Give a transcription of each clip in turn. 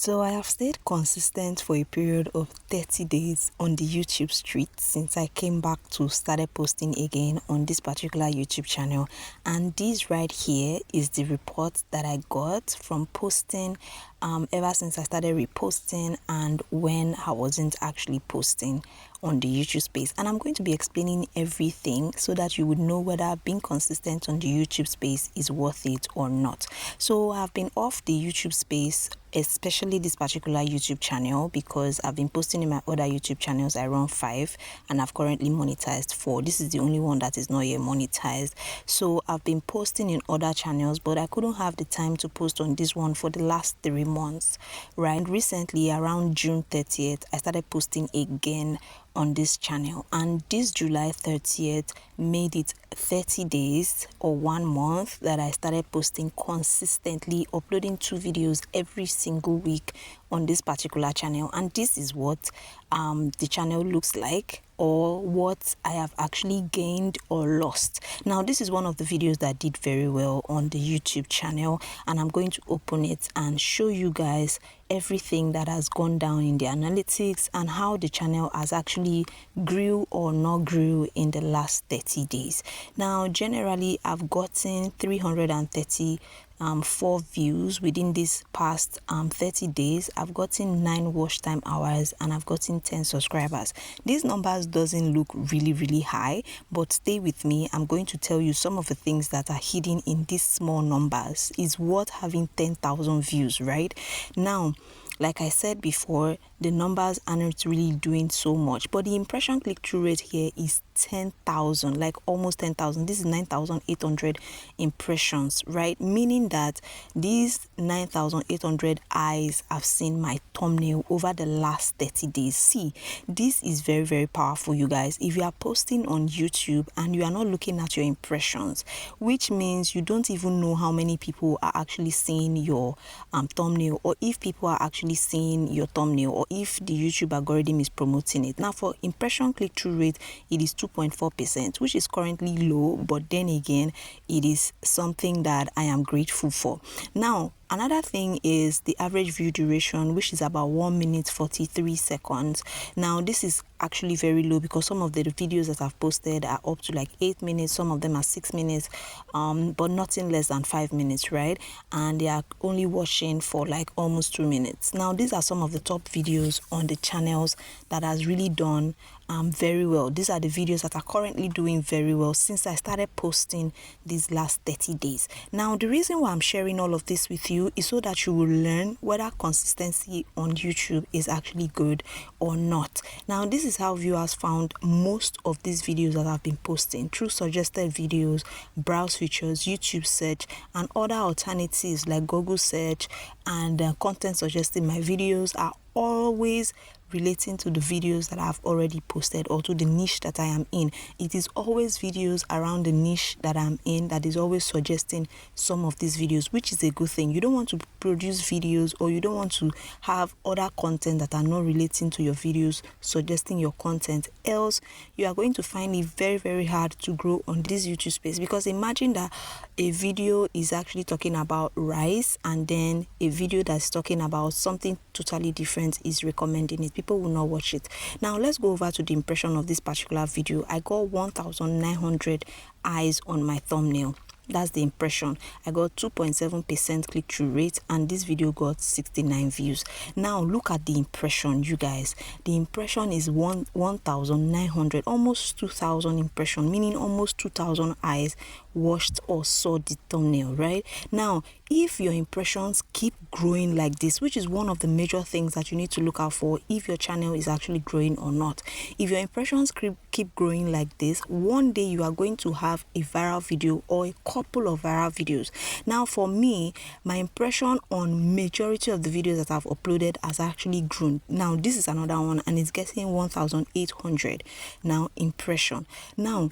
So I have stayed consistent for a period of 30 days on the YouTube street since I came back to started posting again on this particular YouTube channel. And this right here is the report that I got from posting ever since I started reposting and when I wasn't actually posting on the YouTube space. And I'm going to be explaining everything so that you would know whether being consistent on the YouTube space is worth it or not. So I've been off the YouTube space, especially this particular YouTube channel, because I've been posting in my other YouTube channels. I run 5 and I've currently monetized 4. This is the only one that is not yet monetized. So I've been posting in other channels, but I couldn't have the time to post on this one for the last 3 months, right? And recently, around June 30th, I started posting again on this channel, and this July 30th made it 30 days or 1 month that I started posting consistently, uploading 2 videos every single week on this particular channel. And this is what the channel looks like, or what I have actually gained or lost. Now, this is one of the videos that did very well on the YouTube channel, and I'm going to open it and show you guys everything that has gone down in the analytics and how the channel has actually grew or not grew in the last 30 days. Now, generally, I've gotten 334 views within this past 30 days. I've gotten 9 watch time hours and I've gotten 10 subscribers. These numbers doesn't look really high, but stay with me. I'm going to tell you some of the things that are hidden in these small numbers is worth having 10,000 views, right? Now, like I said before, the numbers aren't really doing so much, but the impression click-through rate here is 10,000, like almost 10,000. This is 9,800 impressions, right? Meaning that these 9,800 eyes have seen my thumbnail over the last 30 days. See, this is very powerful, you guys. If you are posting on YouTube and you are not looking at your impressions, which means you don't even know how many people are actually seeing your thumbnail, or if people are actually seeing your thumbnail, or if the YouTube algorithm is promoting it. Now, for impression click-through rate, it is 2.4%, which is currently low, but then again, it is something that I am grateful for. Now, another thing is the average view duration, which is about 1 minute 43 seconds. Now, this is actually very low because some of the videos that I've posted are up to like 8 minutes, some of them are 6 minutes, but nothing less than 5 minutes, right? And they are only watching for like almost 2 minutes. Now, these are some of the top videos on the channels that has really done very well. These are the videos that are currently doing very well since I started posting these last 30 days. Now, the reason why I'm sharing all of this with you is so that you will learn whether consistency on YouTube is actually good or not. Now, this is how viewers found most of these videos that I've been posting through suggested videos, browse features, YouTube search, and other alternatives like Google search, and content suggesting my videos are always relating to the videos that I've already posted or to the niche that I am in. It is always videos around the niche that I'm in that is always suggesting some of these videos, which is a good thing. You don't want to produce videos, or you don't want to have other content that are not relating to your videos suggesting your content, else you are going to find it very hard to grow on this YouTube space. Because imagine that a video is actually talking about rice and then a video that's talking about something totally different is recommending it. People will not watch it. Now, let's go over to the impression of this particular video. I got 1,900 eyes on my thumbnail. That's the impression. I got 2.7% click-through rate, and this video got 69 views. Now, look at the impression, you guys. The impression is 1,900, almost 2,000 impression, meaning almost 2,000 eyes watched or saw the thumbnail, right? Now, if your impressions keep growing like this, which is one of the major things that you need to look out for if your channel is actually growing or not. If your impressions keep growing like this, one day you are going to have a viral video or a couple of viral videos. Now, for me, my impression on majority of the videos that I've uploaded has actually grown. Now, this is another one and it's getting 1,800 now impression. Now,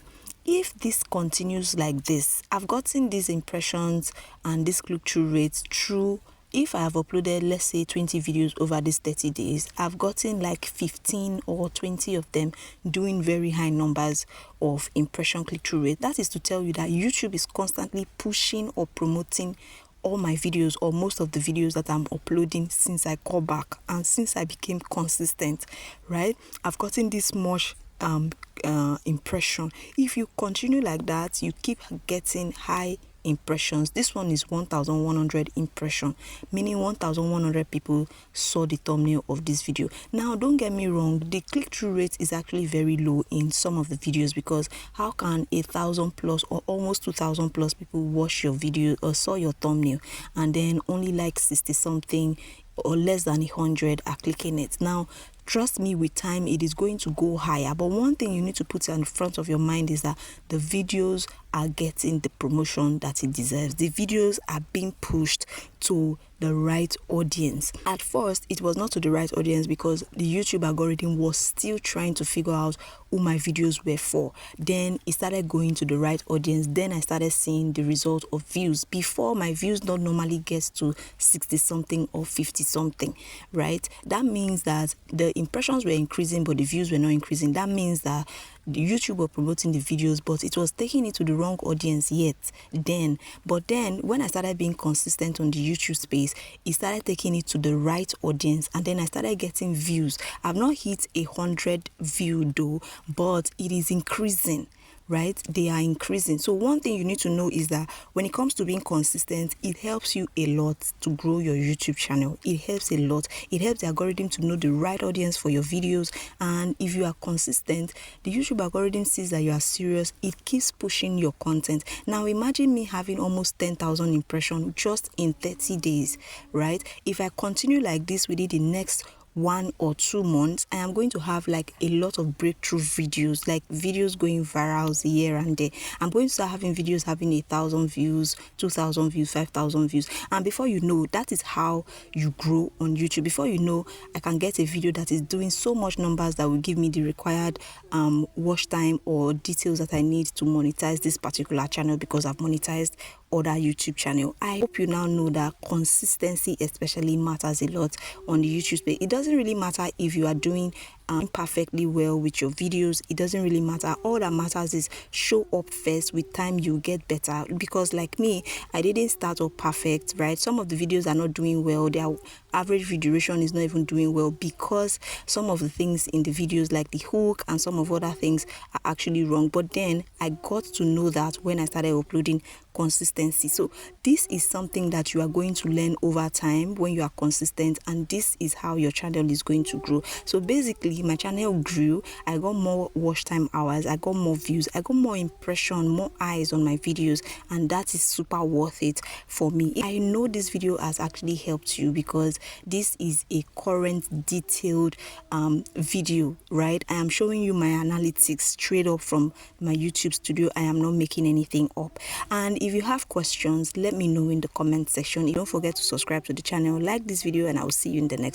if this continues like this, I've gotten these impressions and this click-through rates through, if I have uploaded, let's say 20 videos over these 30 days, I've gotten like 15 or 20 of them doing very high numbers of impression click-through rate. That is to tell you that YouTube is constantly pushing or promoting all my videos or most of the videos that I'm uploading since I got back and since I became consistent, right? I've gotten this much impression. If you continue like that, you keep getting high impressions. This one is 1100 impression, meaning 1100 people saw the thumbnail of this video. Now don't get me wrong, the click-through rate is actually very low in some of the videos, because how can 1,000 plus or almost 2,000 plus people watch your video or saw your thumbnail and then only like 60 something or less than 100 are clicking it? Now trust me, with time it is going to go higher. But one thing you need to put in front of your mind is that the videos are getting the promotion that it deserves. The videos are being pushed to the right audience. At first, it was not to the right audience because the YouTube algorithm was still trying to figure out who my videos were for. Then it started going to the right audience. Then I started seeing the result of views. Before, my views not normally gets to 60 something or 50 something, right? That means that the impressions were increasing but the views were not increasing. That means that the YouTube were promoting the videos, but it was taking it to the wrong audience but then when I started being consistent on the YouTube space, it started taking it to the right audience, and then I started getting views. I've not hit 100 view though, but it is increasing, right? They are increasing. So one thing you need to know is that when it comes to being consistent, it helps you a lot to grow your YouTube channel. It helps a lot. It helps the algorithm to know the right audience for your videos. And if you are consistent, the YouTube algorithm sees that you are serious. It keeps pushing your content. Now imagine me having almost 10,000 impressions just in 30 days, right? If I continue like this within the next 1 or 2 months, I am going to have like a lot of breakthrough videos, like videos going viral here and there. I'm going to start having videos having 1,000 views, 2,000 views, 5,000 views, and before you know, that is how you grow on YouTube. Before you know, I can get a video that is doing so much numbers that will give me the required watch time or details that I need to monetize this particular channel, because I've monetized other YouTube channel. I hope you now know that consistency especially matters a lot on the YouTube space. It doesn't really matter if you are doing perfectly well with your videos. It doesn't really matter. All that matters is show up first. With time you get better, because like me, I didn't start off perfect, right? Some of the videos are not doing well. Their average video duration is not even doing well because some of the things in the videos, like the hook and some of other things, are actually wrong. But then I got to know that when I started uploading consistency. So this is something that you are going to learn over time when you are consistent, and this is how your channel is going to grow. So basically my channel grew. I got more watch time hours, I got more views, I got more impression, more eyes on my videos, and that is super worth it for me. I know this video has actually helped you because this is a current detailed video, right? I am showing you my analytics straight up from my YouTube studio. I am not making anything up. And if you have questions, let me know in the comment section. Don't forget to subscribe to the channel, like this video, and I will see you in the next